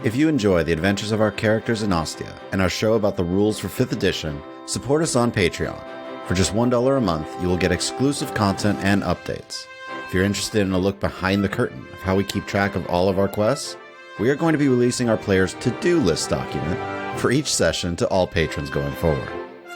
If you enjoy the adventures of our characters in Ostia and our show about the rules for 5th edition, support us on Patreon. For just $1 a month, you will get exclusive content and updates. If you're interested in a look behind the curtain of how we keep track of all of our quests, we are going to be releasing our players' to-do list document for each session to all patrons going forward.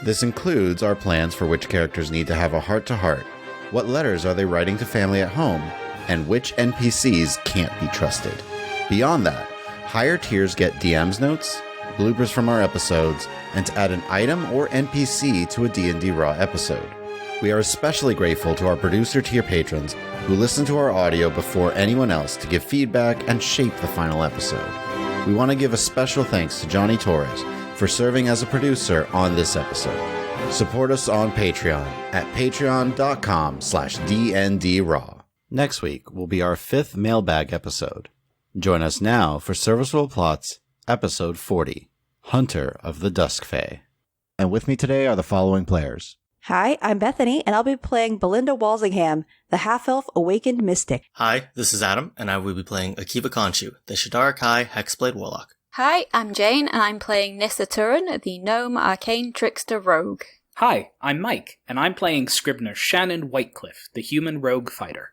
This includes our plans for which characters need to have a heart-to-heart, what letters are they writing to family at home, and which NPCs can't be trusted. Beyond that, higher tiers get DM's notes, bloopers from our episodes, and to add an item or NPC to a D&D Raw episode. We are especially grateful to our producer tier patrons who listen to our audio before anyone else to give feedback and shape the final episode. We want to give a special thanks to Johnny Torres for serving as a producer on this episode. Support us on Patreon at patreon.com/DNDRaw. Next week will be our 5th mailbag episode. Join us now for Serviceable Plots, Episode 40, Hunter of the Dusk Fae. And with me today are the following players. Hi, I'm Bethany, and I'll be playing Belinda Walsingham, the half-elf awakened mystic. Hi, this is Adam, and I will be playing Akiva Khonshu, the Shadar Kai Hexblade Warlock. Hi, I'm Jane, and I'm playing Nissa Turin, the Gnome Arcane Trickster Rogue. Hi, I'm Mike, and I'm playing Scribner Shannon Whitecliffe, the Human Rogue Fighter.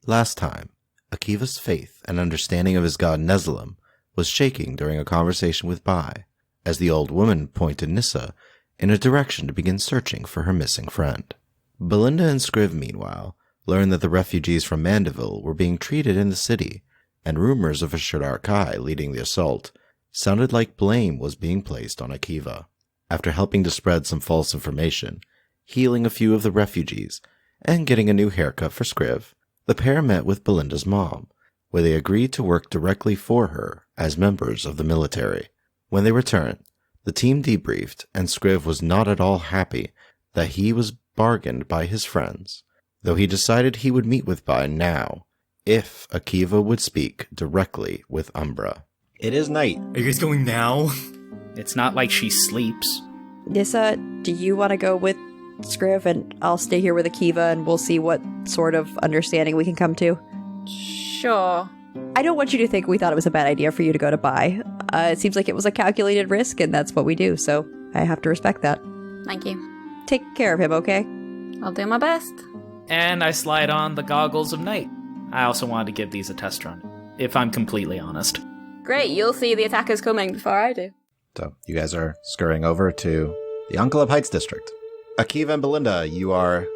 Last time, Akiva's faith and understanding of his god Neslim was shaking during a conversation with Bai, as the old woman pointed Nissa in a direction to begin searching for her missing friend. Belinda and Scriv, meanwhile, learned that the refugees from Mandeville were being treated in the city, and rumors of a Shadar Kai leading the assault sounded like blame was being placed on Akiva. After helping to spread some false information, healing a few of the refugees, and getting a new haircut for Scriv, the pair met with Belinda's mom, where they agreed to work directly for her as members of the military. When they returned, the team debriefed, and Scriv was not at all happy that he was bargained by his friends, though he decided he would meet with Bai now, if Akiva would speak directly with Umbra. It is night. Are you guys going now? It's not like she sleeps. Nissa, do you want to go with Scriv, and I'll stay here with Akiva, and we'll see what sort of understanding we can come to? Sure. I don't want you to think we thought it was a bad idea for you to go to Bai. It seems like it was a calculated risk, and that's what we do, so I have to respect that. Thank you. Take care of him, okay? I'll do my best. And I slide on the goggles of night. I also wanted to give these a test run, if I'm completely honest. Great, you'll see the attackers coming before I do. So, you guys are scurrying over to the Enclave Heights district. Akiva and Belinda, you are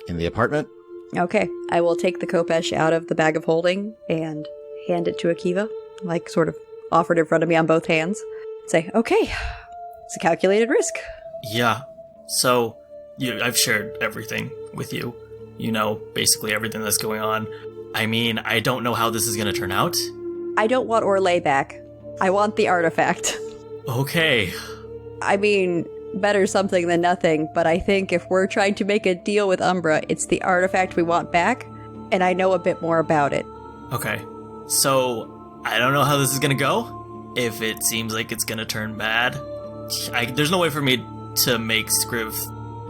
in the apartment? Okay, I will take the Khopesh out of the bag of holding and hand it to Akiva, like sort of offered in front of me on both hands. Say, okay, it's a calculated risk. Yeah. So, I've shared everything with you. You know, basically everything that's going on. I mean, I don't know how this is going to turn out. I don't want Orlais back. I want the artifact. Okay. I mean, better something than nothing, but I think if we're trying to make a deal with Umbra, it's the artifact we want back, and I know a bit more about it. Okay. So, I don't know how this is going to go. If it seems like it's going to turn bad, there's no way for me to make Scriv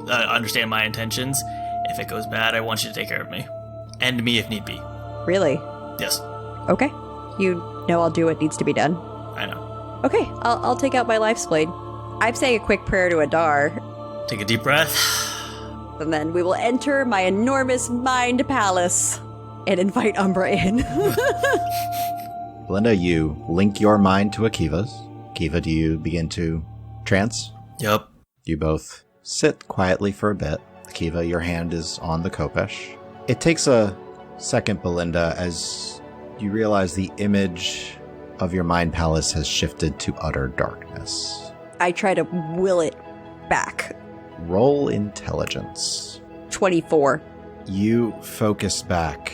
understand my intentions. If it goes bad, I want you to take care of me. And me if need be. Really? Yes. Okay. You know I'll do what needs to be done. I know. Okay, I'll take out my life's blade. I'm saying a quick prayer to Adar, Take a deep breath. and then we will enter my enormous mind palace and invite Umbra in. Belinda, you link your mind to Akiva's. Akiva, do you begin to trance? Yup. You both sit quietly for a bit. Akiva, your hand is on the Khopesh. It takes a second, Belinda, as you realize the image of your mind palace has shifted to utter darkness. I try to will it back. Roll intelligence. 24. You focus back,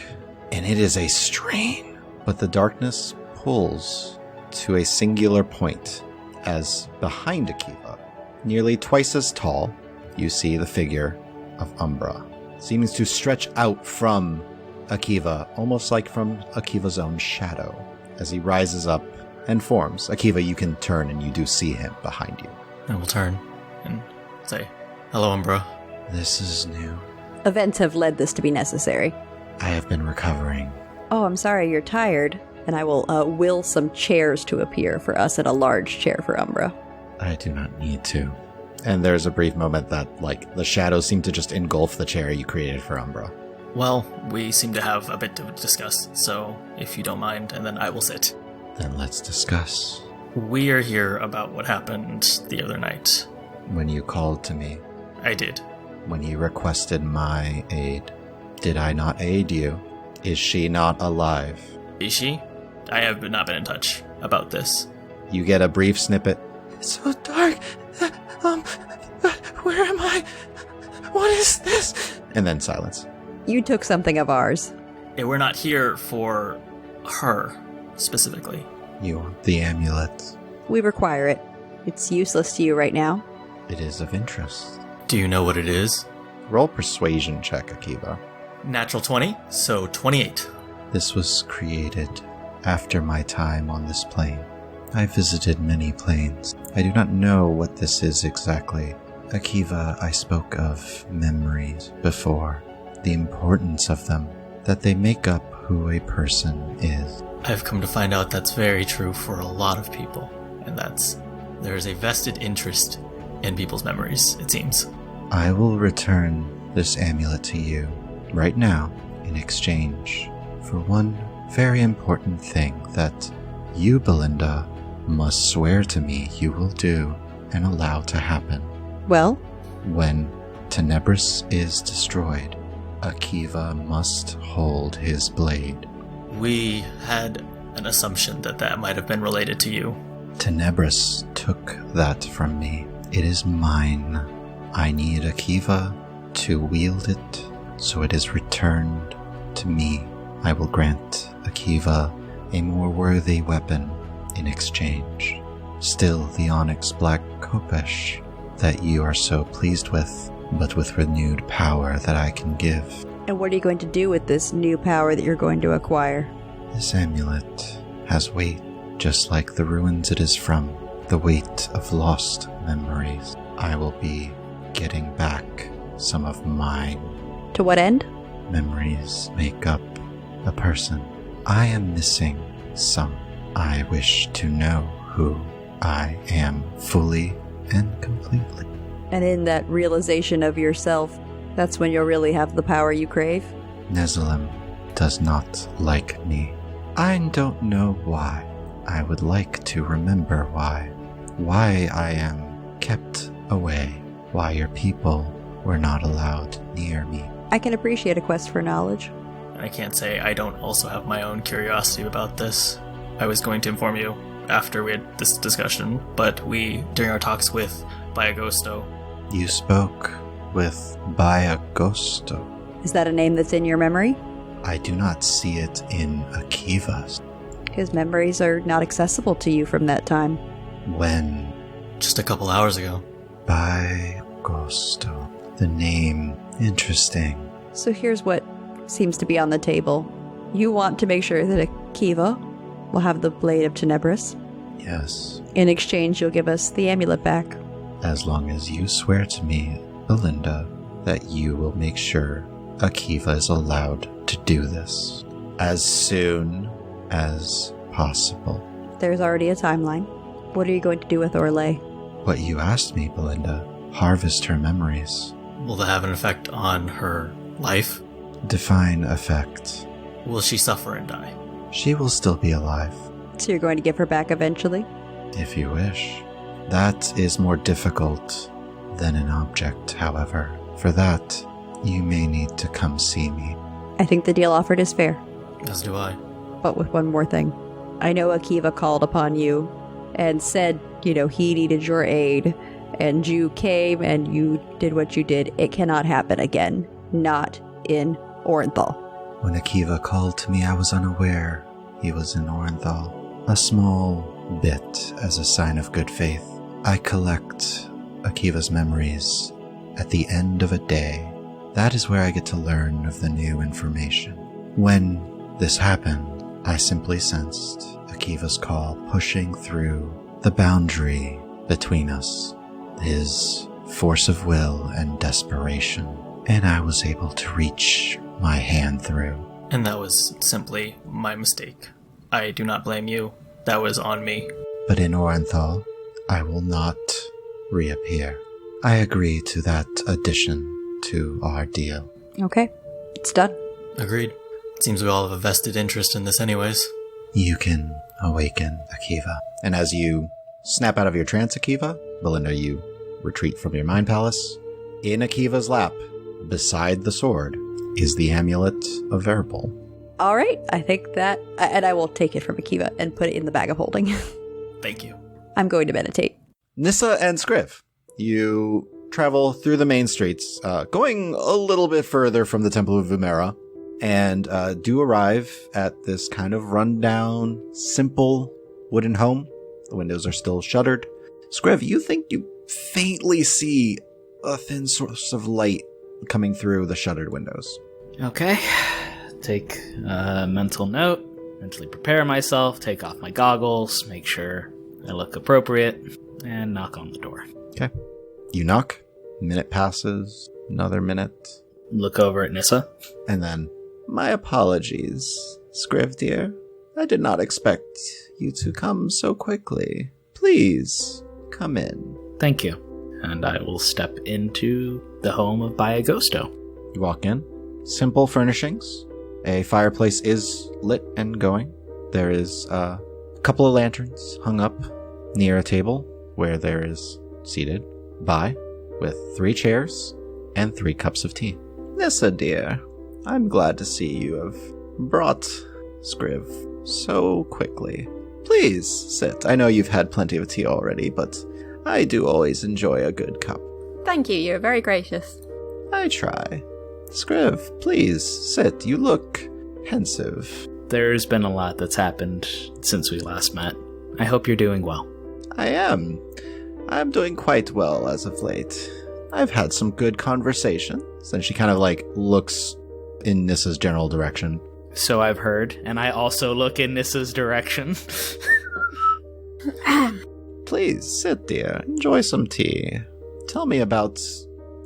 and it is a strain, but the darkness pulls to a singular point as behind Akiva, nearly twice as tall, you see the figure of Umbra. Seems to stretch out from Akiva, almost like from Akiva's own shadow, as he rises up and forms. Akiva, you can turn and you do see him behind you. I will turn and say, "Hello, Umbra." This is new. Events have led this to be necessary. I have been recovering. Oh, I'm sorry, you're tired. And I will will some chairs to appear for us and a large chair for Umbra. I do not need to. And there's a brief moment that, the shadows seem to just engulf the chair you created for Umbra. Well, we seem to have a bit to discuss, so if you don't mind, and then I will sit. Then let's discuss. We are here about what happened the other night. When you called to me, I did. when you requested my aid, did I not aid you? Is she not alive? Is she? I have not been in touch about this. You get a brief snippet. It's so dark. Where am I? What is this? And then silence. You took something of ours. We're not here for her, specifically. You want the amulet. We require it. It's useless to you right now. It is of interest. Do you know what it is? Roll persuasion check, Akiva. Natural 20, so 28. This was created after my time on this plane. I visited many planes. I do not know what this is exactly. Akiva, I spoke of memories before. The importance of them. That they make up who a person is. I've come to find out that's very true for a lot of people, and there is a vested interest in people's memories, it seems. I will return this amulet to you right now in exchange for one very important thing that you, Belinda, must swear to me you will do and allow to happen. Well? When Tenebris is destroyed, Akiva must hold his blade. We had an assumption that might have been related to you. Tenebris took that from me. It is mine. I need Akiva to wield it, so it is returned to me. I will grant Akiva a more worthy weapon in exchange. Still the onyx black Khopesh that you are so pleased with, but with renewed power that I can give. And what are you going to do with this new power that you're going to acquire? This amulet has weight, just like the ruins it is from, the weight of lost memories. I will be getting back some of mine. To what end? Memories make up a person. I am missing some. I wish to know who I am fully and completely. And in that realization of yourself, that's when you'll really have the power you crave? Nezalim does not like me. I don't know why. I would like to remember why. Why I am kept away. Why your people were not allowed near me. I can appreciate a quest for knowledge. I can't say I don't also have my own curiosity about this. I was going to inform you after we had this discussion, but during our talks with Bai Agosto. You spoke with Bai Agosto. Is that a name that's in your memory? I do not see it in Akiva's. His memories are not accessible to you from that time. When? Just a couple hours ago. Bai Agosto. The name. Interesting. So here's what seems to be on the table. You want to make sure that Akiva will have the Blade of Tenebris. Yes. In exchange, you'll give us the amulet back. As long as you swear to me, Belinda, that you will make sure Akiva is allowed to do this. As soon as possible. There's already a timeline. What are you going to do with Orlais? What you asked me, Belinda. Harvest her memories. Will that have an effect on her life? Define effect. Will she suffer and die? She will still be alive. So you're going to give her back eventually? If you wish. That is more difficult than an object, however. For that, you may need to come see me. I think the deal offered is fair. As do I. But with one more thing. I know Akiva called upon you and said, he needed your aid. And you came and you did what you did. It cannot happen again. Not in Orenthal. When Akiva called to me, I was unaware he was in Orenthal. A small bit as a sign of good faith. I collect Akiva's memories at the end of a day. That is where I get to learn of the new information. When this happened, I simply sensed Akiva's call pushing through the boundary between us, his force of will and desperation, and I was able to reach my hand through. And that was simply my mistake. I do not blame you. That was on me. But in Orenthal, I will not reappear. I agree to that addition to our deal. Okay, it's done. Agreed. Seems we all have a vested interest in this anyways. You can awaken Akiva. And as you snap out of your trance, Akiva, Belinda, you retreat from your mind palace. In Akiva's lap, beside the sword, is the amulet of Verbal. All right, I think that, and I will take it from Akiva and put it in the bag of holding. Thank you. I'm going to meditate. Nissa and Scriv, you travel through the main streets, going a little bit further from the Temple of Vumera, and do arrive at this kind of rundown, simple wooden home. The windows are still shuttered. Scriv, you think you faintly see a thin source of light coming through the shuttered windows. Okay. Take a mental note, mentally prepare myself, take off my goggles, make sure I look appropriate, and knock on the door. Okay. You knock. Minute passes. Another minute. Look over at Nissa. And then, my apologies, Scriv dear. I did not expect you to come so quickly. Please, come in. Thank you. And I will step into the home of Bai Agosto. You walk in. Simple furnishings. A fireplace is lit and going. There is a couple of lanterns hung up near a table where there is seated Bai with 3 chairs and 3 cups of tea. Nissa dear, I'm glad to see you have brought Scriv so quickly. Please sit. I know you've had plenty of tea already, but I do always enjoy a good cup. Thank you, you're very gracious. I try. Scriv, please sit. You look pensive. There's been a lot that's happened since we last met. I hope you're doing well. I am. I'm doing quite well as of late. I've had some good conversations. And she kind of looks in Nissa's general direction. So I've heard, and I also look in Nissa's direction. Please sit, dear. Enjoy some tea. Tell me about...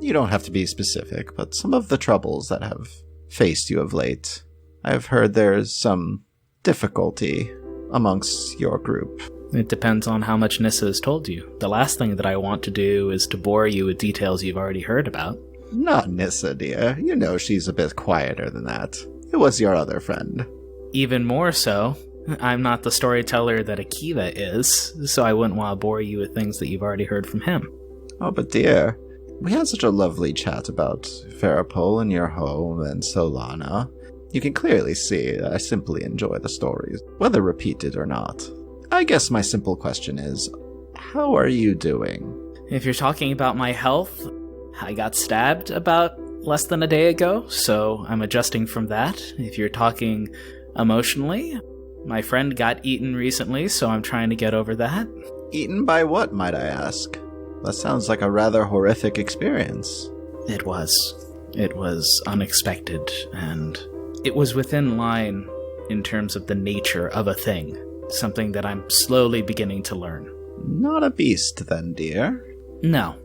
You don't have to be specific, but some of the troubles that have faced you of late. I've heard there's some difficulty amongst your group. It depends on how much Nissa has told you. The last thing that I want to do is to bore you with details you've already heard about. Not Nissa, dear. You know she's a bit quieter than that. It was your other friend. Even more so, I'm not the storyteller that Akiva is, so I wouldn't want to bore you with things that you've already heard from him. Oh, but dear, we had such a lovely chat about Farapol and your home and Solana. You can clearly see that I simply enjoy the stories, whether repeated or not. I guess my simple question is, how are you doing? If you're talking about my health, I got stabbed about less than a day ago, so I'm adjusting from that. If you're talking emotionally, my friend got eaten recently, so I'm trying to get over that. Eaten by what, might I ask? That sounds like a rather horrific experience. It was. It was unexpected, and it was within line in terms of the nature of a thing. Something that I'm slowly beginning to learn. Not a beast, then, dear. No.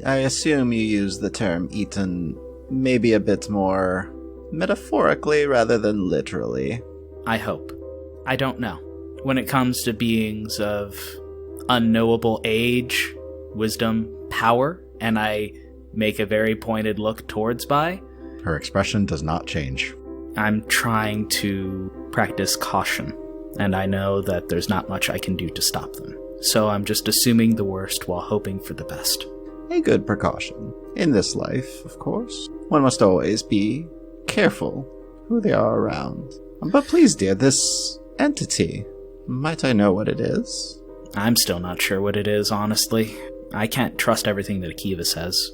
I assume you use the term eaten maybe a bit more metaphorically rather than literally. I hope. I don't know. When it comes to beings of unknowable age, wisdom, power, and I make a very pointed look towards Bai, her expression does not change. I'm trying to practice caution, and I know that there's not much I can do to stop them. So I'm just assuming the worst while hoping for the best. A good precaution. In this life, of course. One must always be careful who they are around. But please, dear, this entity, might I know what it is? I'm still not sure what it is, honestly. I can't trust everything that Akiva says.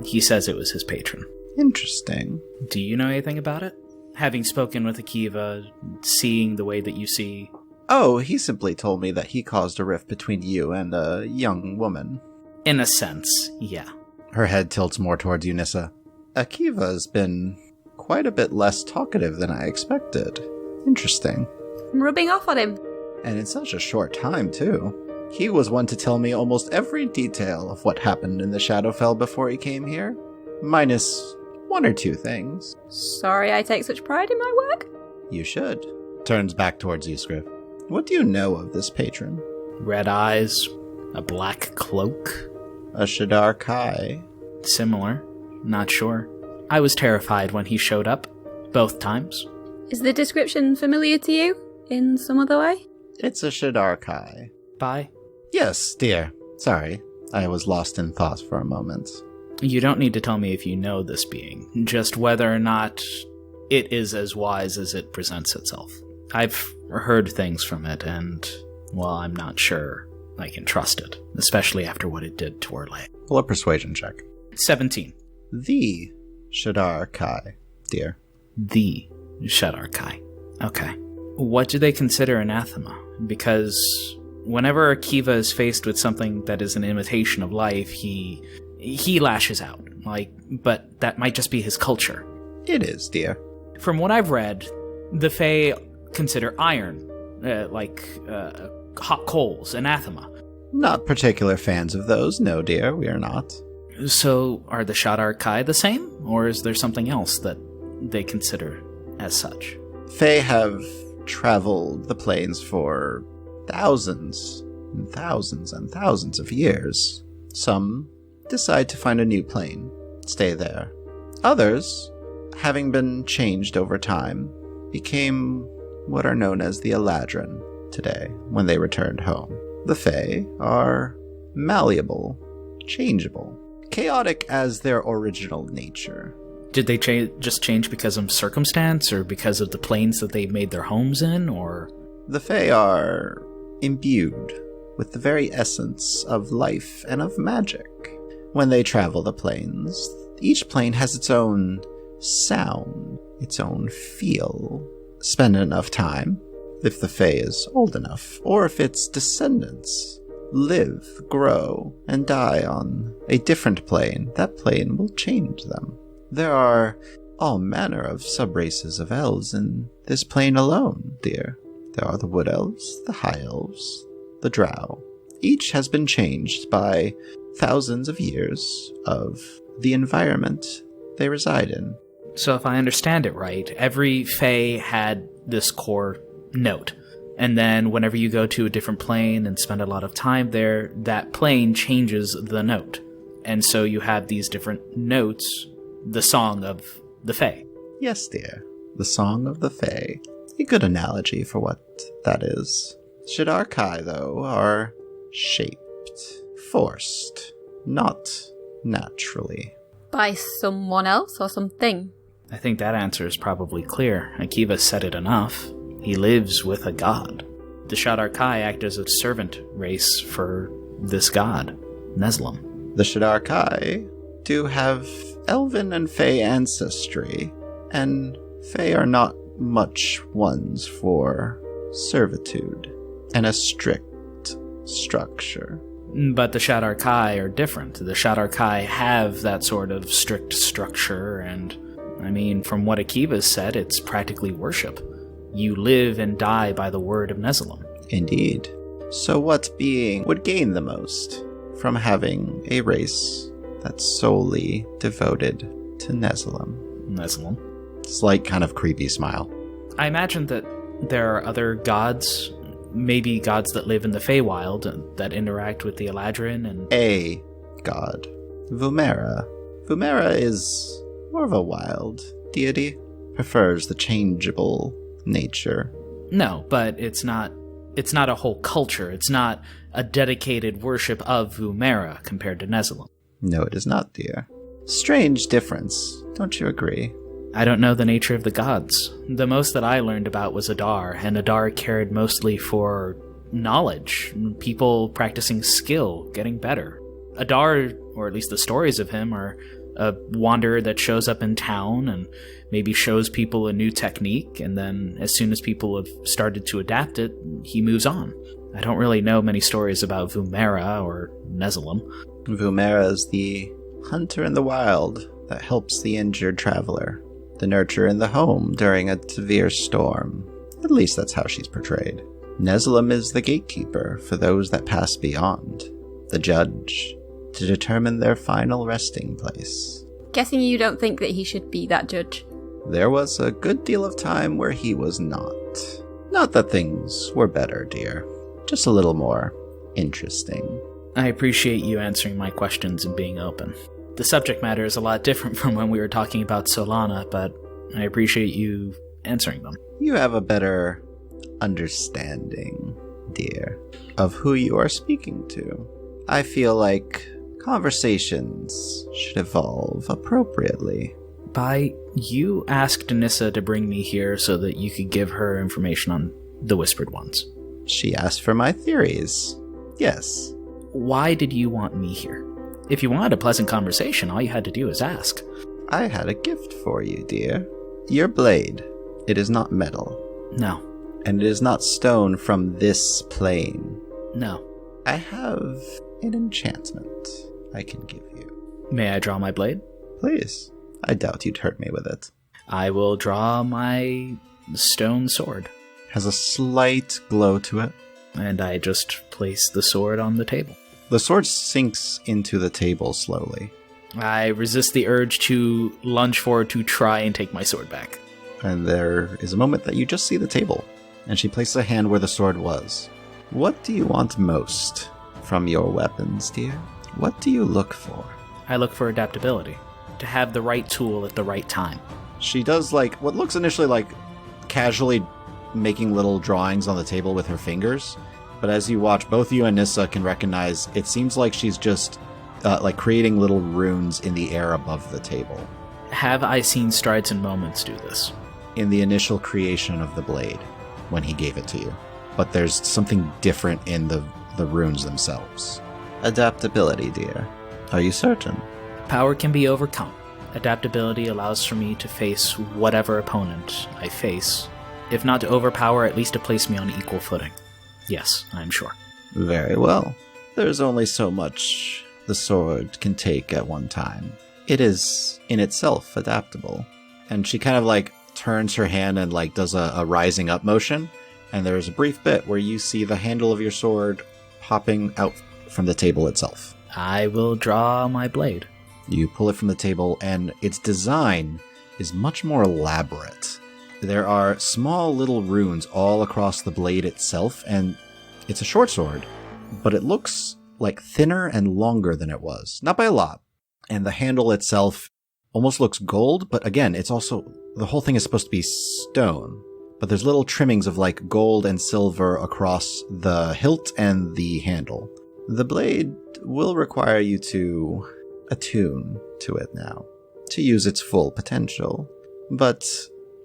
He says it was his patron. Interesting. Do you know anything about it? Having spoken with Akiva, seeing the way that you see... Oh, he simply told me that he caused a rift between you and a young woman. In a sense, yeah. Her head tilts more towards you, Nissa. Akiva's been quite a bit less talkative than I expected. Interesting. I'm rubbing off on him. And in such a short time, too. He was one to tell me almost every detail of what happened in the Shadowfell before he came here. Minus one or two things. Sorry I take such pride in my work. You should. Turns back towards you, Scriv. What do you know of this patron? Red eyes, a black cloak. A Shadar Kai. Similar. Not sure. I was terrified when he showed up. Both times. Is the description familiar to you? In some other way? It's a Shadar Kai. Bye. Yes, dear. Sorry. I was lost in thought for a moment. You don't need to tell me if you know this being, just whether or not it is as wise as it presents itself. I've heard things from it, and, well, I'm not sure I can trust it, especially after what it did to Orlais. Roll a persuasion check. 17. The Shadar Kai, dear. The Shadar Kai. Okay. What do they consider anathema? Because whenever Akiva is faced with something that is an imitation of life, he lashes out. But that might just be his culture. It is, dear. From what I've read, the Fae consider iron, hot coals, anathema. Not particular fans of those, no, dear, we are not. So, are the Shadar Kai the same? Or is there something else that they consider as such? Fae have traveled the plains for thousands and thousands and thousands of years. Some decide to find a new plane, stay there. Others, having been changed over time, became what are known as the Eladrin today, when they returned home. The Fae are malleable, changeable, chaotic as their original nature. Did they just change because of circumstance, or because of the planes that they made their homes in, or...? The Fae are imbued with the very essence of life and of magic. When they travel the planes, each plane has its own sound, its own feel. Spend enough time, if the Fae is old enough, or if its descendants live, grow, and die on a different plane, that plane will change them. There are all manner of sub-races of elves in this plane alone, dear. There are the Wood Elves, the High Elves, the Drow. Each has been changed by thousands of years of the environment they reside in. So if I understand it right, every Fae had this core note. And then whenever you go to a different plane and spend a lot of time there, that plane changes the note. And so you have these different notes, the song of the Fae. Yes, dear. The Song of the Fae. A good analogy for what that is. Shadar Kai, though, are shaped, forced, not naturally. By someone else or something? I think that answer is probably clear. Akiva said it enough. He lives with a god. The Shadar Kai act as a servant race for this god, Neslim. The Shadar Kai do have elven and Fae ancestry, and Fae are not much ones for servitude and a strict structure. But the Shadar Kai are different. The Shadar Kai have that sort of strict structure, and, I mean, from what Akiva said, it's practically worship. You live and die by the word of Neslim. Indeed. So what being would gain the most from having a race that's solely devoted to Neslim? Neslim. Slight kind of creepy smile. I imagine that there are other gods, maybe gods that live in the Feywild that interact with the Eladrin and... A god. Vumera. Vumera is more of a wild deity. Prefers the changeable nature. No, but it's not a whole culture. It's not a dedicated worship of Vumera compared to Neslim. No, it is not, dear. Strange difference, don't you agree? I don't know the nature of the gods. The most that I learned about was Adar, and Adar cared mostly for knowledge, people practicing skill, getting better. Adar, or at least the stories of him, are a wanderer that shows up in town and maybe shows people a new technique, and then as soon as people have started to adapt it, he moves on. I don't really know many stories about Vumera or Neslim. Vumera is the hunter in the wild that helps the injured traveler. the nurture in the home during a severe storm. At least that's how she's portrayed. Neslim is the gatekeeper for those that pass beyond, the judge, to determine their final resting place. Guessing you don't think that he should be that judge. There was a good deal of time where he was not. Not that things were better, dear. Just a little more interesting. I appreciate you answering my questions and being open. The subject matter is a lot different from when we were talking about Solana, but I appreciate you answering them. You have a better understanding, dear, of who you are speaking to. I feel like conversations should evolve appropriately. Bai, you asked Nissa to bring me here so that you could give her information on the Whispered Ones. She asked for my theories. Yes. Why did you want me here? If you wanted a pleasant conversation, all you had to do was ask. I had a gift for you, dear. Your blade. It is not metal. No. And it is not stone from this plane. No. I have an enchantment I can give you. May I draw my blade? Please. I doubt you'd hurt me with it. I will draw my stone sword. Has a slight glow to it. And I just place the sword on the table. The sword sinks into the table slowly. I resist the urge to lunge forward to try and take my sword back. And there is a moment that you just see the table, and she places a hand where the sword was. What do you want most from your weapons, dear? What do you look for? I look for adaptability. To have the right tool at the right time. She does like what looks initially like casually making little drawings on the table with her fingers, but as you watch, both you and Nissa can recognize it seems like she's just like creating little runes in the air above the table. Have I seen Strides and Moments do this? In the initial creation of the blade, when he gave it to you. But there's something different in the runes themselves. Adaptability, dear. Are you certain? Power can be overcome. Adaptability allows for me to face whatever opponent I face. If not to overpower, at least to place me on equal footing. Yes, I'm sure. Very well. There's only so much the sword can take at one time. It is, in itself, adaptable. And she kind of like turns her hand and like does a rising up motion, and there's a brief bit where you see the handle of your sword popping out from the table itself. I will draw my blade. You pull it from the table, and its design is much more elaborate. There are small little runes all across the blade itself, and it's a short sword, but it looks like thinner and longer than it was. Not by a lot. And the handle itself almost looks gold, but again, it's also, the whole thing is supposed to be stone. But there's little trimmings of like gold and silver across the hilt and the handle. The blade will require you to attune to it now, to use its full potential. But,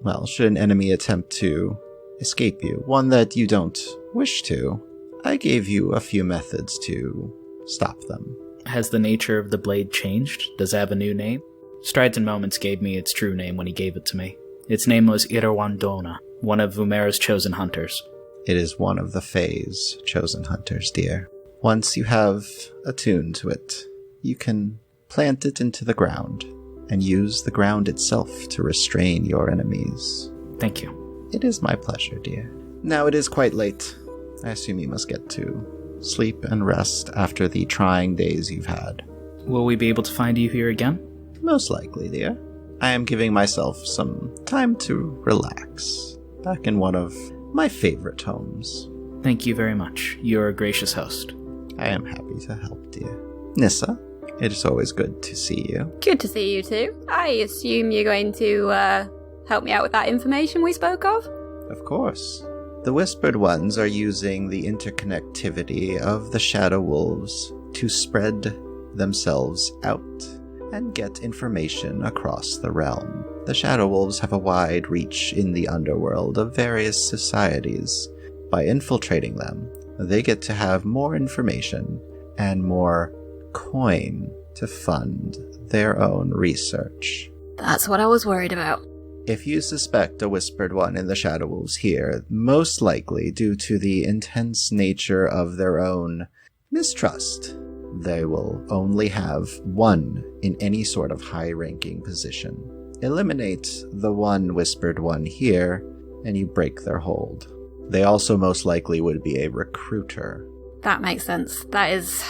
well, should an enemy attempt to escape you, one that you don't wish to, I gave you a few methods to stop them. Has the nature of the blade changed? Does it have a new name? Strides and Moments gave me its true name when he gave it to me. Its name was Irwandona, one of Vumera's chosen hunters. It is one of the Fae's chosen hunters, dear. Once you have attuned to it, you can plant it into the ground and use the ground itself to restrain your enemies. Thank you. It is my pleasure, dear. Now it is quite late. I assume you must get to sleep and rest after the trying days you've had. Will we be able to find you here again? Most likely, dear. I am giving myself some time to relax, back in one of my favorite homes. Thank you very much. You're a gracious host. I am happy to help, dear. Nissa, it is always good to see you. Good to see you too. I assume you're going to help me out with that information we spoke of? Of course. The Whispered Ones are using the interconnectivity of the Shadow Wolves to spread themselves out and get information across the realm. The Shadow Wolves have a wide reach in the underworld of various societies. By infiltrating them, they get to have more information and more coin to fund their own research. That's what I was worried about. If you suspect a Whispered One in the Shadow Wolves here, most likely due to the intense nature of their own mistrust, they will only have one in any sort of high-ranking position. eliminate the one whispered one here, and you break their hold. They also most likely would be a recruiter. That makes sense. That is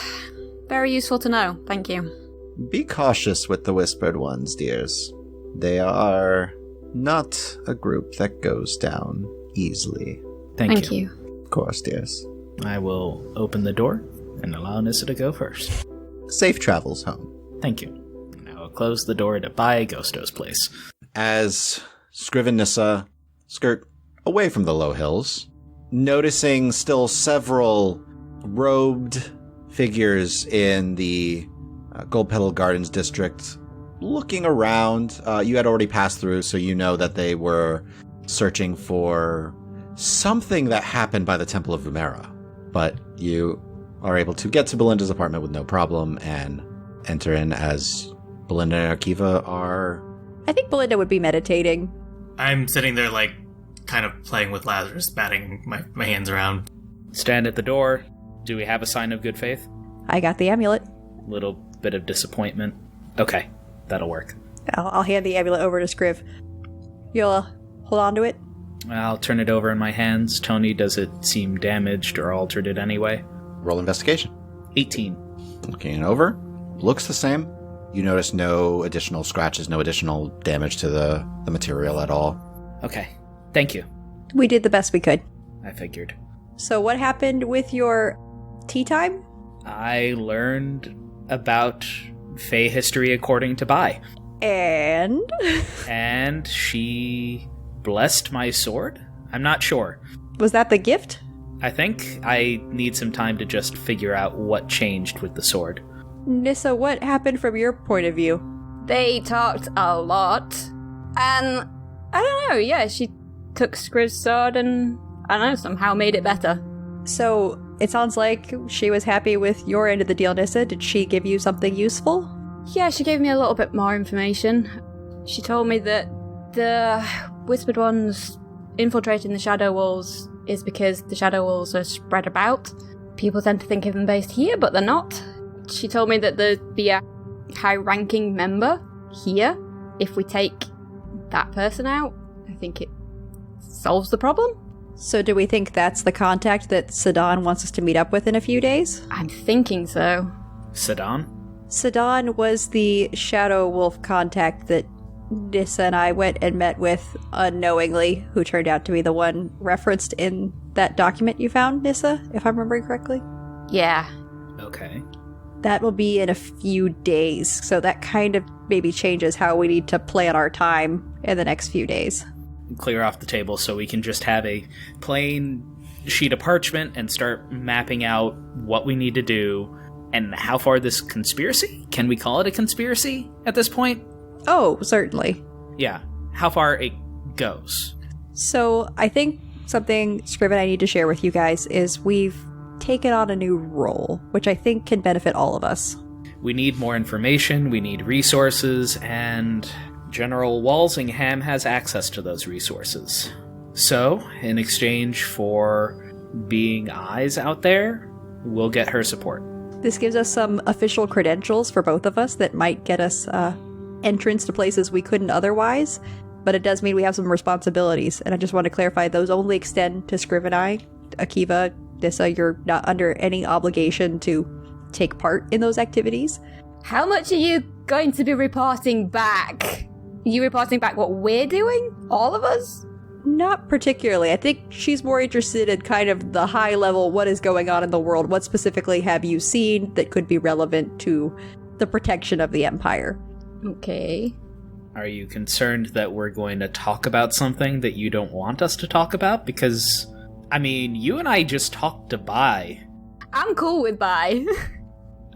very useful to know. Thank you. Be cautious with the whispered ones, dears. They are not a group that goes down easily. Thank you. Of course, dears. I will open the door and allow Nissa to go first. Safe travels home. Thank you. And I will close the door to Bai Agosto's place. As Scriv and Nissa skirt away from the low hills, noticing still several robed figures in the Gold Petal Gardens district looking around. You had already passed through, so you know that they were searching for something that happened by the Temple of Vumera. But you are able to get to Belinda's apartment with no problem and enter in as Belinda and Akiva are... I think Belinda would be meditating. I'm sitting there, like, kind of playing with Lazarus, batting my hands around. Stand at the door. Do we have a sign of good faith? I got the amulet. Little bit of disappointment. Okay, that'll work. I'll hand the amulet over to Scriv. You'll hold on to it? I'll turn it over in my hands. Tony, does it seem damaged or altered in any way? Roll investigation. 18. Looking it over. Looks the same. You notice no additional scratches, no additional damage to the material at all. Okay, thank you. We did the best we could. I figured. So what happened with your tea time? I learned about Fae history according to Bai. And? And she blessed my sword? I'm not sure. Was that the gift? I think I need some time to just figure out what changed with the sword. Nissa, what happened from your point of view? They talked a lot. And I don't know, yeah, she took Scriv's sword and, I don't know, somehow made it better. So, it sounds like she was happy with your end of the deal, Nissa. Did she give you something useful? Yeah, she gave me a little bit more information. She told me that the Whispered Ones infiltrating the Shadow Walls is because the Shadow Walls are spread about. People tend to think of them based here, but they're not. She told me that there'd be a high-ranking member here. If we take that person out, I think it solves the problem. So do we think that's the contact that Sedan wants us to meet up with in a few days? I'm thinking so. Sedan? Sedan was the Shadow Wolf contact that Nissa and I went and met with unknowingly, who turned out to be the one referenced in that document you found, Nissa, if I'm remembering correctly. Yeah. Okay. That will be in a few days, so that kind of maybe changes how we need to plan our time in the next few days. Clear off the table so we can just have a plain sheet of parchment and start mapping out what we need to do and how far this conspiracy? Can we call it a conspiracy at this point? Oh, certainly. Yeah, how far it goes. So I think something Scriv and I need to share with you guys is we've taken on a new role, which I think can benefit all of us. We need more information, we need resources, and General Walsingham has access to those resources. So, in exchange for being eyes out there, we'll get her support. This gives us some official credentials for both of us that might get us entrance to places we couldn't otherwise, but it does mean we have some responsibilities, and I just want to clarify those only extend to Scriv and I. Akiva, Nissa, you're not under any obligation to take part in those activities. How much are you going to be reporting back? Are you reporting back what we're doing? All of us? Not particularly. I think she's more interested in kind of the high level, what is going on in the world, what specifically have you seen that could be relevant to the protection of the Empire. Okay. Are you concerned that we're going to talk about something that you don't want us to talk about? Because, I mean, you and I just talked to Bai. I'm cool with Bai.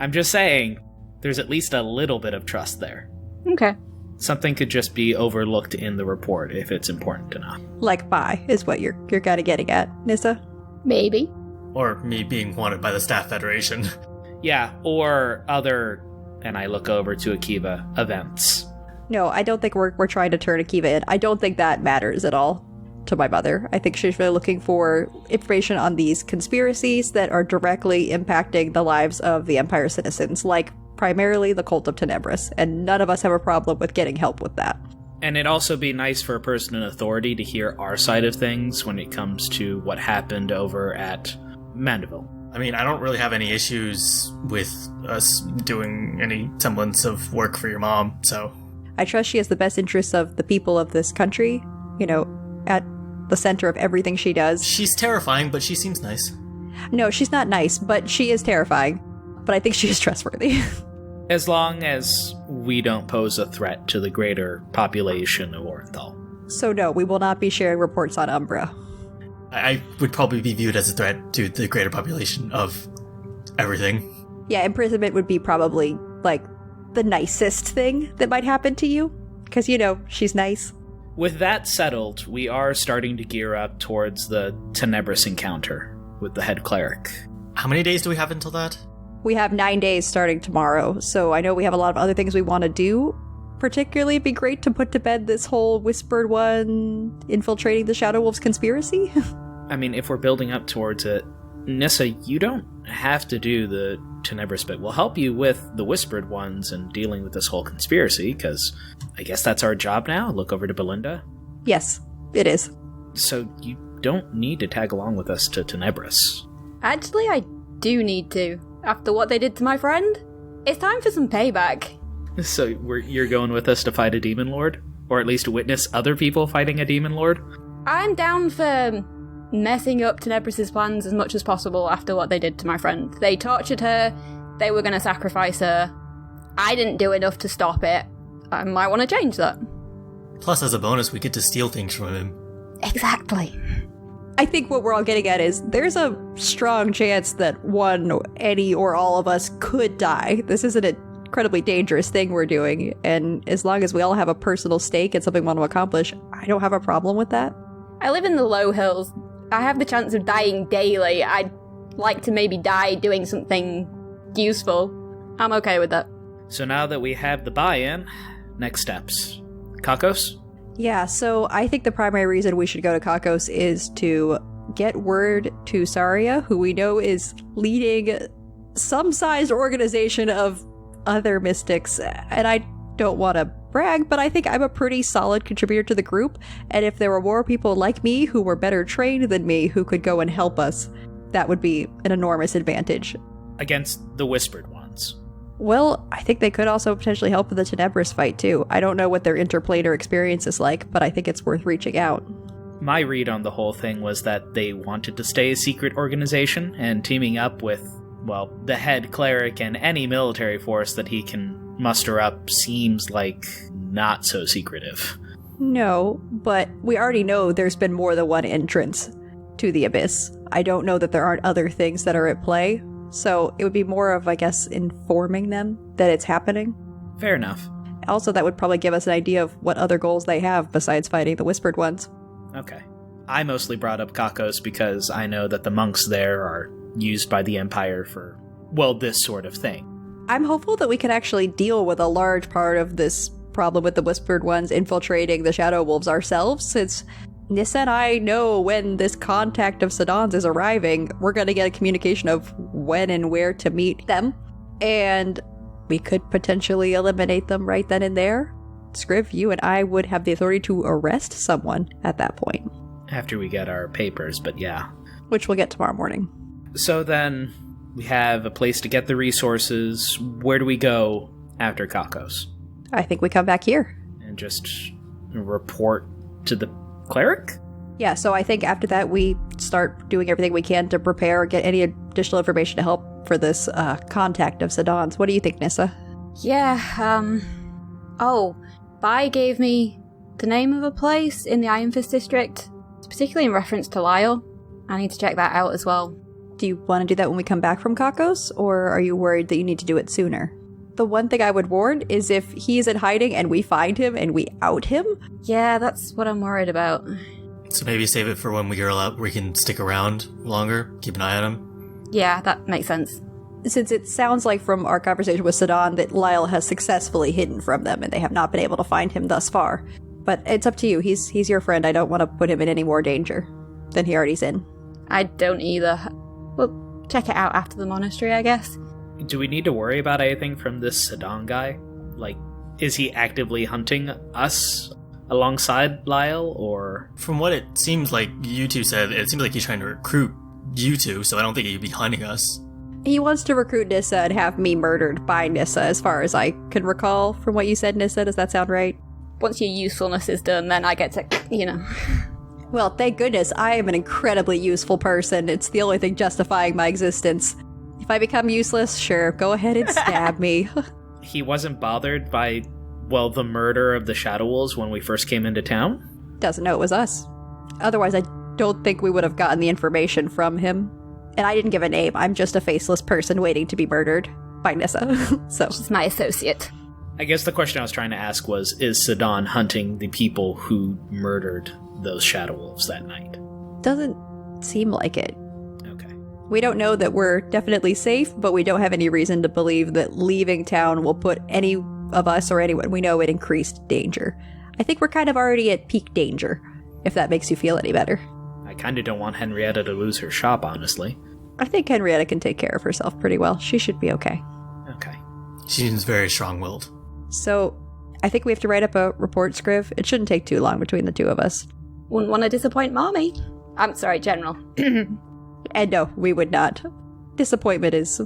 I'm just saying, there's at least a little bit of trust there. Okay. Something could just be overlooked in the report if it's important enough. Like Bai is what you're kind of getting at, Nissa. Maybe. Or me being wanted by the Staff Federation. Yeah, or other, and I look over to Akiva, events. No, I don't think we're trying to turn Akiva in. I don't think that matters at all to my mother. I think she's really looking for information on these conspiracies that are directly impacting the lives of the Empire citizens, like primarily the Cult of Tenebris, and none of us have a problem with getting help with that. And it'd also be nice for a person in authority to hear our side of things when it comes to what happened over at Mandeville. I mean, I don't really have any issues with us doing any semblance of work for your mom, so... I trust she has the best interests of the people of this country, at the center of everything she does. She's terrifying, but she seems nice. No, she's not nice, but she is terrifying. But I think she is trustworthy. As long as we don't pose a threat to the greater population of Orenthal. So no, we will not be sharing reports on Umbra. I would probably be viewed as a threat to the greater population of everything. Yeah, imprisonment would be probably, the nicest thing that might happen to you. Because, she's nice. With that settled, we are starting to gear up towards the Tenebris encounter with the head cleric. How many days do we have until that? We have 9 days starting tomorrow, so I know we have a lot of other things we want to do. Particularly, it'd be great to put to bed this whole Whispered One infiltrating the Shadow Wolves conspiracy. I mean, if we're building up towards it, Nissa, you don't have to do the Tenebris bit. We'll help you with the Whispered Ones and dealing with this whole conspiracy, because I guess that's our job now. Look over to Belinda. Yes, it is. So you don't need to tag along with us to Tenebris. Actually, I do need to. After what they did to my friend, it's time for some payback. So you're going with us to fight a demon lord? Or at least witness other people fighting a demon lord? I'm down for messing up Tenebris' plans as much as possible after what they did to my friend. They tortured her, they were going to sacrifice her. I didn't do enough to stop it. I might want to change that. Plus, as a bonus, we get to steal things from him. Exactly. I think what we're all getting at is there's a strong chance that one, any, or all of us could die. This isn't an incredibly dangerous thing we're doing, and as long as we all have a personal stake and something we want to accomplish, I don't have a problem with that. I live in the low hills. I have the chance of dying daily. I'd like to maybe die doing something useful. I'm okay with that. So now that we have the buy-in, next steps. Qacaos? Yeah, so I think the primary reason we should go to Qacaos is to get word to Saria, who we know is leading some sized organization of other mystics. And I don't want to brag, but I think I'm a pretty solid contributor to the group. And if there were more people like me who were better trained than me who could go and help us, that would be an enormous advantage. Against the Whispered Ones. Well, I think they could also potentially help with the Tenebris fight, too. I don't know what their interplanar experience is like, but I think it's worth reaching out. My read on the whole thing was that they wanted to stay a secret organization, and teaming up with, well, the head cleric and any military force that he can muster up seems like not so secretive. No, but we already know there's been more than one entrance to the Abyss. I don't know that there aren't other things that are at play. So it would be more of, I guess, informing them that it's happening. Fair enough. Also, that would probably give us an idea of what other goals they have besides fighting the Whispered Ones. Okay. I mostly brought up Qacaos because I know that the monks there are used by the Empire for, well, this sort of thing. I'm hopeful that we can actually deal with a large part of this problem with the Whispered Ones infiltrating the Shadow Wolves ourselves, since Nissa and I know when this contact of Sedan's is arriving, we're going to get a communication of when and where to meet them, and we could potentially eliminate them right then and there. Scriv, you and I would have the authority to arrest someone at that point. After we get our papers, but yeah. Which we'll get tomorrow morning. So then, we have a place to get the resources. Where do we go after Qacaos? I think we come back here. And just report to the cleric? Yeah, so I think after that we start doing everything we can to prepare, get any additional information to help for this contact of Sedan's. What do you think, Nissa? Yeah, Bai gave me the name of a place in the Iron Fist district. It's particularly in reference to Lyle. I need to check that out as well. Do you want to do that when we come back from Qacaos, or are you worried that you need to do it sooner? The one thing I would warn is if he's in hiding and we find him and we out him. Yeah, that's what I'm worried about. So maybe save it for when we girl out, we can stick around longer, keep an eye on him. Yeah, that makes sense. Since it sounds like from our conversation with Sedan that Lyle has successfully hidden from them and they have not been able to find him thus far. But it's up to you. He's your friend. I don't want to put him in any more danger than he already's in. I don't either. We'll check it out after the monastery, I guess. Do we need to worry about anything from this Sedan guy? Like, is he actively hunting us? alongside Lyle, or... From what it seems like you two said, it seems like he's trying to recruit you two, so I don't think he'd be hunting us. He wants to recruit Nissa and have me murdered by Nissa, as far as I can recall from what you said, Nissa. Does that sound right? Once your usefulness is done, then I get to, Well, thank goodness, I am an incredibly useful person. It's the only thing justifying my existence. If I become useless, sure, go ahead and stab me. He wasn't bothered by, well, the murder of the Shadow Wolves when we first came into town? Doesn't know it was us. Otherwise, I don't think we would have gotten the information from him. And I didn't give a name. I'm just a faceless person waiting to be murdered by Nissa. So she's my associate. I guess the question I was trying to ask was, is Sidon hunting the people who murdered those Shadow Wolves that night? Doesn't seem like it. Okay. We don't know that we're definitely safe, but we don't have any reason to believe that leaving town will put any of us or anyone we know at increased danger. I think we're kind of already at peak danger, if that makes you feel any better. I kind of don't want Henrietta to lose her shop, honestly. I think Henrietta can take care of herself pretty well. She should be okay. Okay. She seems very strong-willed. So, I think we have to write up a report, Scriv. It shouldn't take too long between the two of us. Wouldn't want to disappoint Mommy. I'm sorry, General. And no, we would not. Disappointment is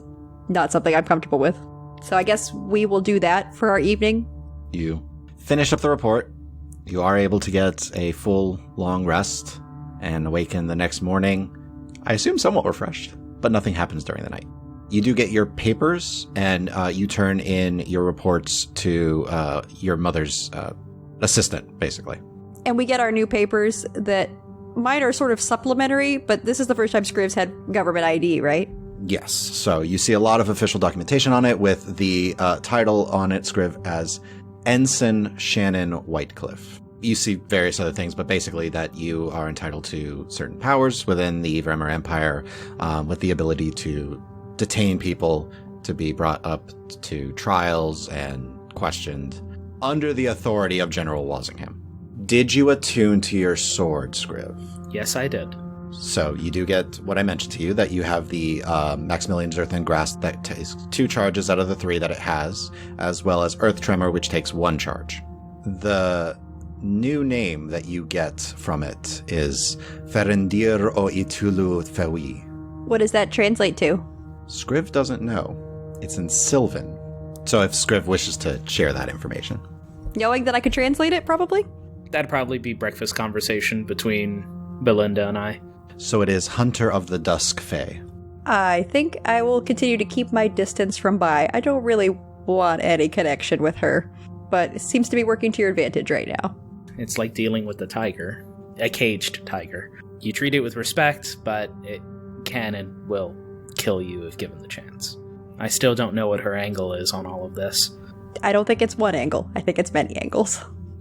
not something I'm comfortable with. So I guess we will do that for our evening. You finish up the report. You are able to get a full, long rest and awaken the next morning, I assume somewhat refreshed, but nothing happens during the night. You do get your papers, and you turn in your reports to your mother's assistant, basically. And we get our new papers that mine are sort of supplementary, but this is the first time Scriv's had government ID, right? Yes. So you see a lot of official documentation on it with the title on it, Scriv, as Ensign Shannon Whitecliffe. You see various other things, but basically that you are entitled to certain powers within the Vremer Empire with the ability to detain people, to be brought up to trials and questioned under the authority of General Walsingham. Did you attune to your sword, Scriv? Yes, I did. So you do get what I mentioned to you, that you have the Maximilian's Earth and Grasp that takes 2 charges out of the 3 that it has, as well as Earth Tremor, which takes 1 charge. The new name that you get from it is Ferendir o Itulu Fewi. What does that translate to? Scriv doesn't know. It's in Sylvan. So if Scriv wishes to share that information. Knowing that I could translate it, probably? That'd probably be breakfast conversation between Belinda and I. So it is Hunter of the Dusk Fae. I think I will continue to keep my distance from Bai. I don't really want any connection with her, but it seems to be working to your advantage right now. It's like dealing with a tiger. A caged tiger. You treat it with respect, but it can and will kill you if given the chance. I still don't know what her angle is on all of this. I don't think it's one angle. I think it's many angles.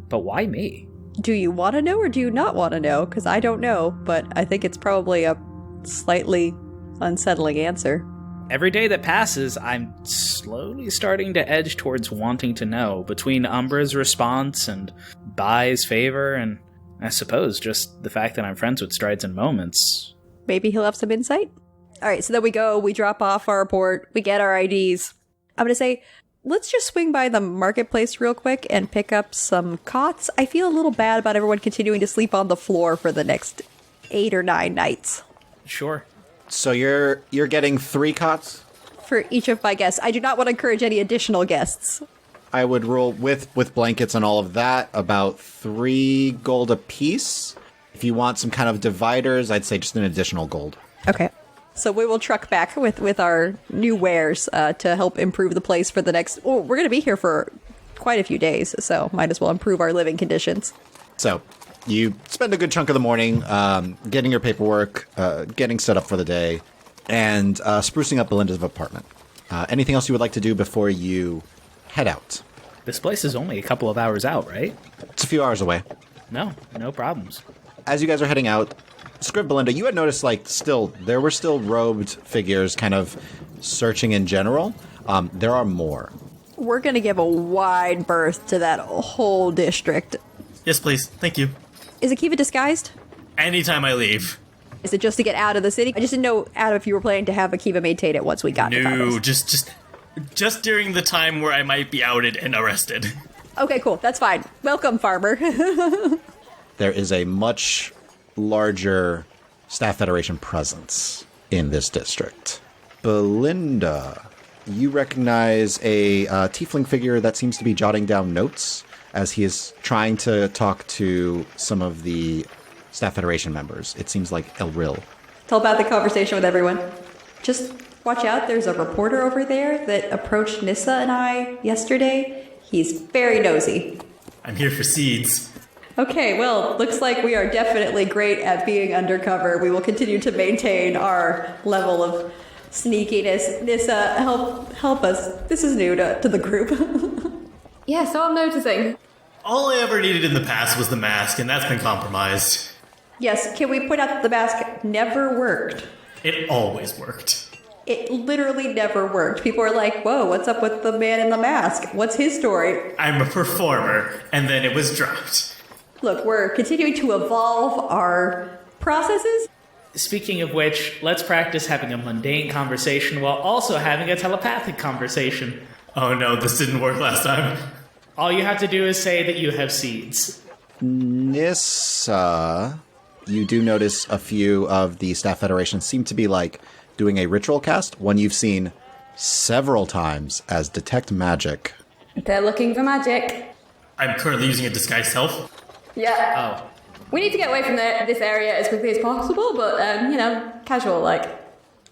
But why me? Do you want to know or do you not want to know? Because I don't know, but I think it's probably a slightly unsettling answer. Every day that passes, I'm slowly starting to edge towards wanting to know, between Umbra's response and Bai's favor, and I suppose just the fact that I'm friends with Strides and Moments. Maybe he'll have some insight? Alright, so then we go, we drop off our report, we get our IDs. I'm gonna say, let's just swing by the marketplace real quick and pick up some cots. I feel a little bad about everyone continuing to sleep on the floor for the next 8 or 9 nights. Sure. So you're getting 3 cots? For each of my guests. I do not want to encourage any additional guests. I would roll with blankets and all of that, about 3 gold apiece. If you want some kind of dividers, I'd say just an additional gold. Okay. So we will truck back with our new wares to help improve the place for the next... Oh, we're going to be here for quite a few days, so might as well improve our living conditions. So you spend a good chunk of the morning getting your paperwork, getting set up for the day, and sprucing up Belinda's apartment. Anything else you would like to do before you head out? This place is only a couple of hours out, right? It's a few hours away. No problems. As you guys are heading out, Scriv, Belinda, you had noticed, there were still robed figures kind of searching in general. There are more. We're going to give a wide berth to that whole district. Yes, please. Thank you. Is Akiva disguised? Anytime I leave. Is it just to get out of the city? I just didn't know, Adam, if you were planning to have Akiva maintain it once we got to No, Qacaos. just during the time where I might be outed and arrested. Okay, cool. That's fine. Welcome, farmer. There is a much larger Staff Federation presence in this district. Belinda, you recognize a tiefling figure that seems to be jotting down notes as he is trying to talk to some of the Staff Federation members. It seems like Elril. Telepathic conversation with everyone. Just watch out, there's a reporter over there that approached Nissa and I yesterday. He's very nosy. I'm here for seeds. Okay, well, looks like we are definitely great at being undercover. We will continue to maintain our level of sneakiness. Nissa, help us. This is new to the group. Yeah, so I'm noticing. All I ever needed in the past was the mask, and that's been compromised. Yes, can we point out that the mask never worked? It always worked. It literally never worked. People are like, whoa, what's up with the man in the mask? What's his story? I'm a performer, and then it was dropped. Look, we're continuing to evolve our processes. Speaking of which, let's practice having a mundane conversation while also having a telepathic conversation. Oh no, this didn't work last time. All you have to do is say that you have seeds. Nissa, you do notice a few of the Staff Federation seem to be like doing a ritual cast, one you've seen several times as Detect Magic. They're looking for magic. I'm currently using a disguised self. Yeah. Oh. We need to get away from this area as quickly as possible, but, casual, like.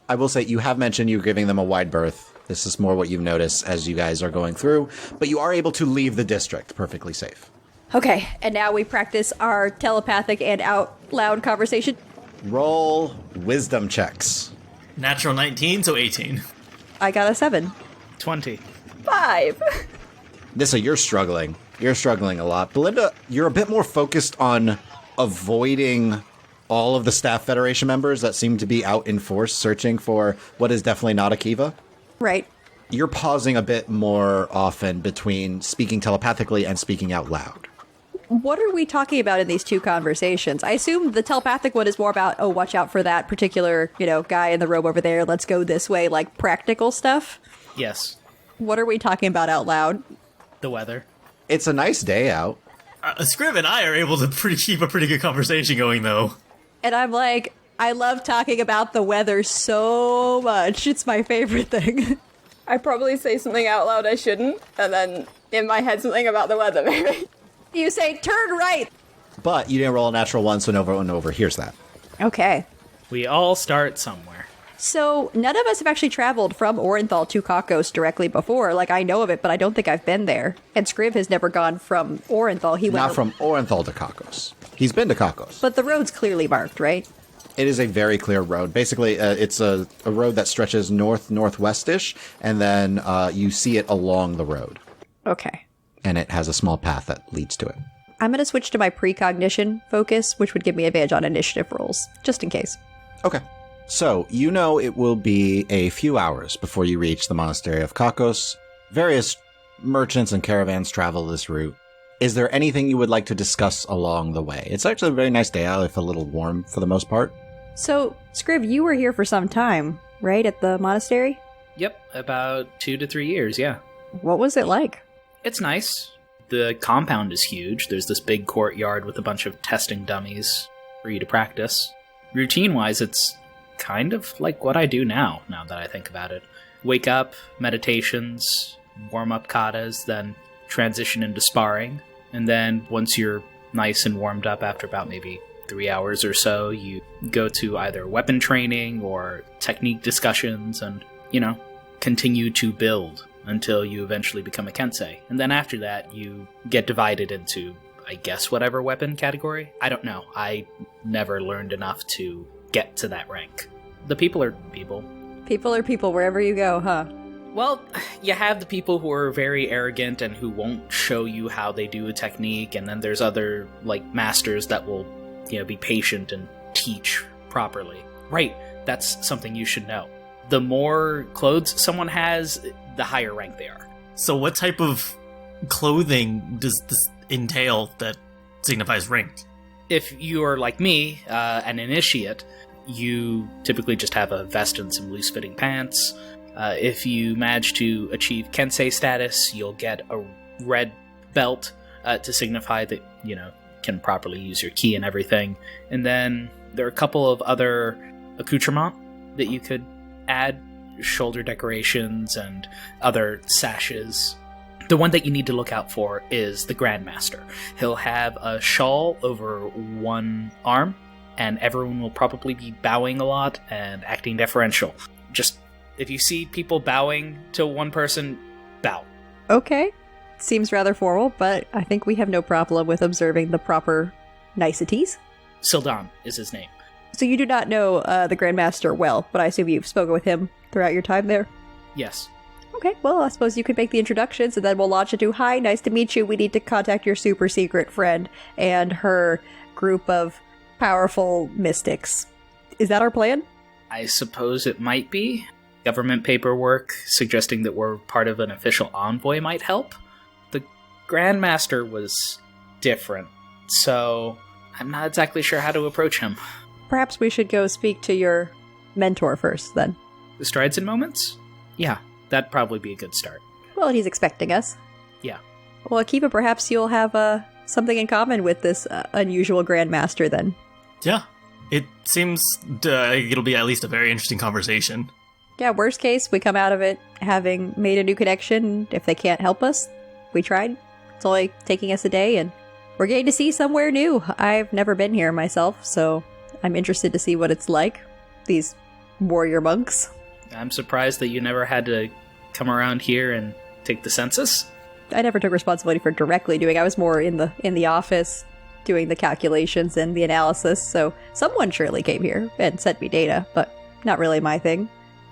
I will say you have mentioned you're giving them a wide berth. This is more what you've noticed as you guys are going through, but you are able to leave the district perfectly safe. Okay, and now we practice our telepathic and out loud conversation. Roll wisdom checks. Natural 19, so 18. I got a 7. 20. 5. Nissa, you're struggling. You're struggling a lot. Belinda, you're a bit more focused on avoiding all of the Staff Federation members that seem to be out in force searching for what is definitely not Akiva. Right. You're pausing a bit more often between speaking telepathically and speaking out loud. What are we talking about in these two conversations? I assume the telepathic one is more about, oh, watch out for that particular, guy in the robe over there. Let's go this way, like practical stuff. Yes. What are we talking about out loud? The weather. It's a nice day out. Scriv and I are able to keep a pretty good conversation going, though. And I'm like, I love talking about the weather so much. It's my favorite thing. I probably say something out loud I shouldn't, and then in my head something about the weather, maybe. You say, turn right. But you didn't roll a natural one, so no one over hears that. Okay. We all start somewhere. So none of us have actually traveled from Orenthal to Qacaos directly before. Like, I know of it, but I don't think I've been there. And Scriv has never gone from Orenthal. He went Not from Orenthal to Qacaos. He's been to Qacaos. But the road's clearly marked, right? It is a very clear road. Basically, it's a road that stretches north-northwest-ish, and then you see it along the road. Okay. And it has a small path that leads to it. I'm going to switch to my precognition focus, which would give me advantage on initiative rolls, just in case. Okay. So, you know it will be a few hours before you reach the monastery of Qacaos. Various merchants and caravans travel this route. Is there anything you would like to discuss along the way? It's actually a very nice day out, if a little warm for the most part. So, Scriv, you were here for some time, right, at the monastery? Yep, about 2 to 3 years, yeah. What was it like? It's nice. The compound is huge. There's this big courtyard with a bunch of testing dummies for you to practice. Routine-wise, it's kind of like what I do now that I think about it. Wake up, meditations, warm up katas, then transition into sparring. And then once you're nice and warmed up after about maybe 3 hours or so, you go to either weapon training or technique discussions and, continue to build until you eventually become a Kensei. And then after that, you get divided into, I guess, whatever weapon category. I don't know. I never learned enough to get to that rank. The people are people. People are people wherever you go, huh? Well, you have the people who are very arrogant and who won't show you how they do a technique, and then there's other, masters that will, be patient and teach properly. Right, that's something you should know. The more clothes someone has, the higher rank they are. So what type of clothing does this entail that signifies rank? If you are like me, an initiate, you typically just have a vest and some loose-fitting pants. If you manage to achieve Kensei status, you'll get a red belt to signify that, can properly use your key and everything. And then there are a couple of other accoutrements that you could add, shoulder decorations and other sashes. The one that you need to look out for is the Grandmaster. He'll have a shawl over one arm, and everyone will probably be bowing a lot and acting deferential. Just, if you see people bowing to one person, bow. Okay. Seems rather formal, but I think we have no problem with observing the proper niceties. Sildan is his name. So you do not know the Grandmaster well, but I assume you've spoken with him throughout your time there? Yes. Okay, well, I suppose you could make the introductions, and then we'll launch into, hi, nice to meet you, we need to contact your super secret friend and her group of powerful mystics. Is that our plan? I suppose it might be. Government paperwork suggesting that we're part of an official envoy might help. The Grandmaster was different, so I'm not exactly sure how to approach him. Perhaps we should go speak to your mentor first, then. The Strides and Moments? Yeah, that'd probably be a good start. Well, he's expecting us. Yeah. Well, Akiva, perhaps you'll have something in common with this unusual Grandmaster, then. Yeah. It seems it'll be at least a very interesting conversation. Yeah, worst case, we come out of it having made a new connection. If they can't help us, we tried. It's only taking us a day, and we're getting to see somewhere new. I've never been here myself, so I'm interested to see what it's like. These warrior monks. I'm surprised that you never had to come around here and take the census. I never took responsibility for directly doing. I was more in the office doing the calculations and the analysis, so someone surely came here and sent me data, but not really my thing.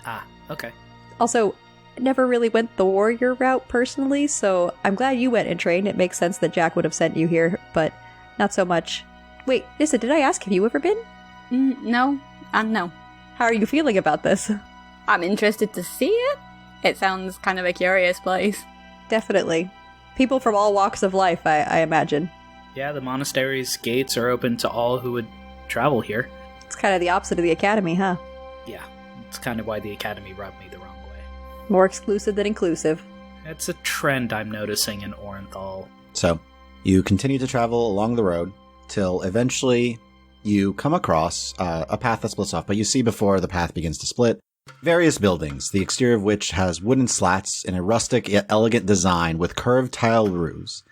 Ah, okay. Also, never really went the warrior route personally, so I'm glad you went and trained. It makes sense that Jack would have sent you here, but not so much. Wait, Nissa, did I ask, have you ever been? No, and no. How are you feeling about this? I'm interested to see it. It sounds kind of a curious place. Definitely. People from all walks of life, I imagine. Yeah, the monastery's gates are open to all who would travel here. It's kind of the opposite of the academy, huh? Yeah, it's kind of why the academy rubbed me the wrong way. More exclusive than inclusive. It's a trend I'm noticing in Orenthal. So, you continue to travel along the road till eventually you come across a path that splits off, but you see before the path begins to split various buildings, the exterior of which has wooden slats in a rustic yet elegant design with curved tile roofs.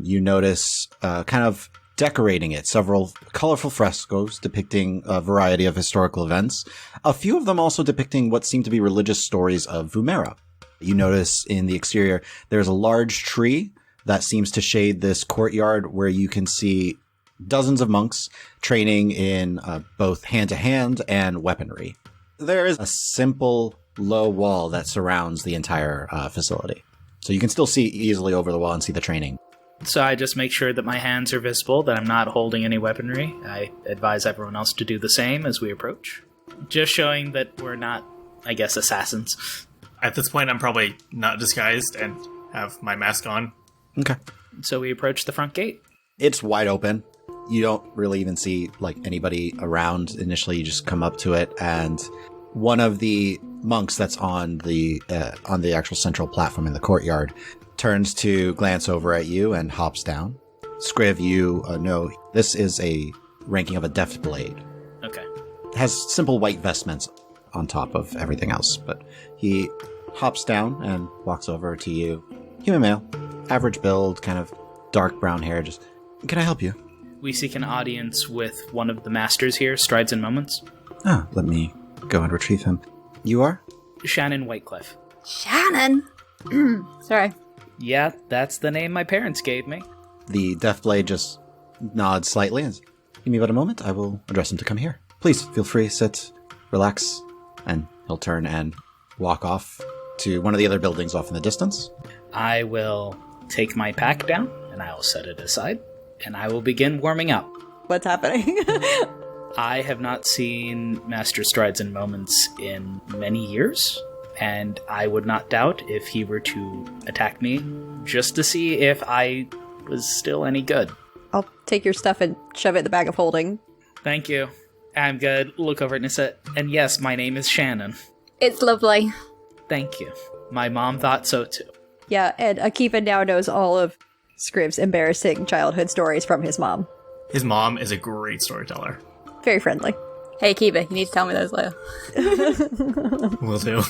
You notice kind of decorating it, several colorful frescoes depicting a variety of historical events, a few of them also depicting what seem to be religious stories of Vumera. You notice in the exterior there's a large tree that seems to shade this courtyard where you can see dozens of monks training in both hand-to-hand and weaponry. There is a simple low wall that surrounds the entire facility. So you can still see easily over the wall and see the training. So I just make sure that my hands are visible, that I'm not holding any weaponry. I advise everyone else to do the same as we approach. Just showing that we're not, I guess, assassins. At this point, I'm probably not disguised and have my mask on. Okay. So we approach the front gate. It's wide open. You don't really even see anybody around. Initially, you just come up to it, and one of the monks that's on the actual central platform in the courtyard turns to glance over at you and hops down. Scriv, you know this is a ranking of a deft blade. Okay. Has simple white vestments on top of everything else, but he hops down and walks over to you. Human male, average build, kind of dark brown hair. Just, can I help you? We seek an audience with one of the masters here, Strides and Moments. Ah, let me go and retrieve him. You are? Shannon Whitecliff. Shannon? Sorry. Yeah, that's the name my parents gave me. The Deathblade just nods slightly and says, give me about a moment. I will address him to come here. Please, feel free, sit, relax. And he'll turn and walk off to one of the other buildings off in the distance. I will take my pack down, and I will set it aside, and I will begin warming up. What's happening? I have not seen Master Strides and Moments in many years, and I would not doubt if he were to attack me, just to see if I was still any good. I'll take your stuff and shove it in the bag of holding. Thank you. I'm good. Look over at Nissa, and yes, my name is Shannon. It's lovely. Thank you. My mom thought so too. Yeah, and Akiva now knows all of Scriv's embarrassing childhood stories from his mom. His mom is a great storyteller. Very friendly. Hey, Akiva, you need to tell me those later. Will do.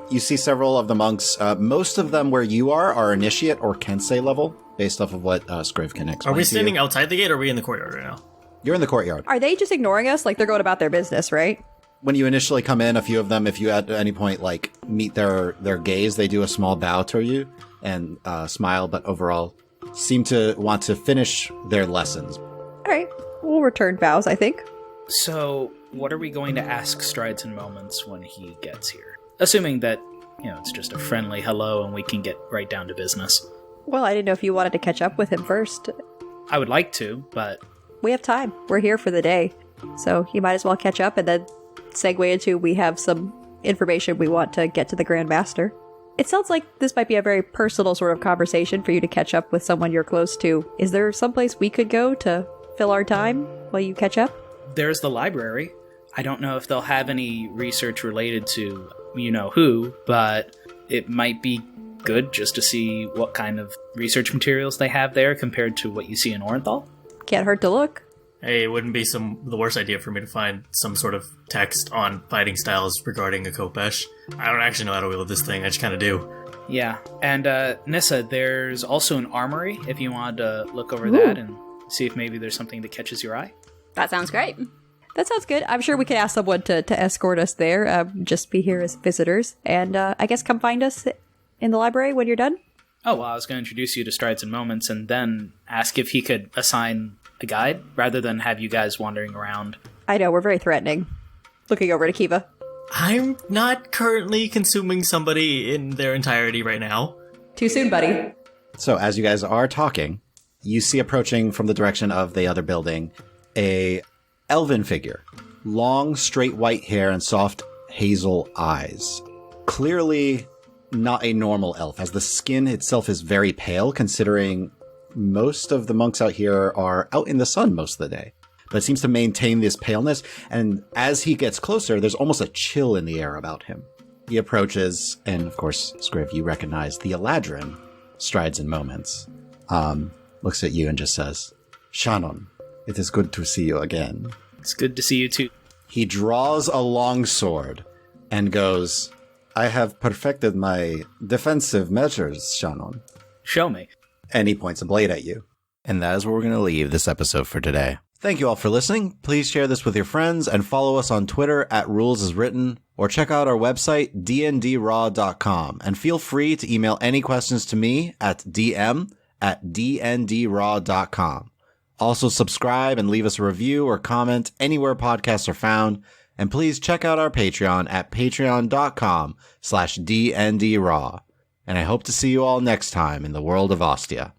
You see several of the monks. Most of them where you are initiate or Kensei level, based off of what Scriv can explain. Are we to standing you. outside the gate or are we in the courtyard right now? You're in the courtyard. Are they just ignoring us? Like they're going about their business, right? When you initially come in, a few of them, if you at any point like meet their gaze, they do a small bow to you and smile, but overall seem to want to finish their lessons. All right. We'll return bows, I think. So, what are we going to ask Strides and Moments when he gets here? Assuming that, it's just a friendly hello and we can get right down to business. Well, I didn't know if you wanted to catch up with him first. I would like to, but... We have time. We're here for the day. So you might as well catch up and then segue into we have some information we want to get to the Grand Master. It sounds like this might be a very personal sort of conversation for you to catch up with someone you're close to. Is there someplace we could go to fill our time while you catch up? There's the library. I don't know if they'll have any research related to you-know-who, but it might be good just to see what kind of research materials they have there compared to what you see in Orenthal. Can't hurt to look. Hey, it wouldn't be the worst idea for me to find some sort of text on fighting styles regarding a Khopesh. I don't actually know how to wield this thing, I just kind of do. Yeah, and Nissa, there's also an armory if you wanted to look over that and see if maybe there's something that catches your eye. That sounds great. That sounds good. I'm sure we could ask someone to escort us there. Just be here as visitors. And I guess come find us in the library when you're done. Oh, well, I was going to introduce you to Strides and Moments and then ask if he could assign a guide rather than have you guys wandering around. I know, we're very threatening. Looking over at Akiva. I'm not currently consuming somebody in their entirety right now. Too soon, buddy. So as you guys are talking, you see approaching from the direction of the other building a elven figure. Long, straight white hair and soft hazel eyes. Clearly not a normal elf, as the skin itself is very pale, considering most of the monks out here are out in the sun most of the day. But it seems to maintain this paleness, and as he gets closer, there's almost a chill in the air about him. He approaches, and of course, Scriv, you recognize the Eladrin, Strides and Moments. Looks at you and just says, Shannon, it is good to see you again. It's good to see you too. He draws a long sword and goes, I have perfected my defensive measures, Shannon. Show me. And he points a blade at you. And that is where we're going to leave this episode for today. Thank you all for listening. Please share this with your friends and follow us on Twitter at RulesAsWritten, or check out our website, dndraw.com. And feel free to email any questions to me at dm@dndraw.com. Also subscribe and leave us a review or comment anywhere podcasts are found. And please check out our Patreon at patreon.com/dndraw. And I hope to see you all next time in the world of Ostia.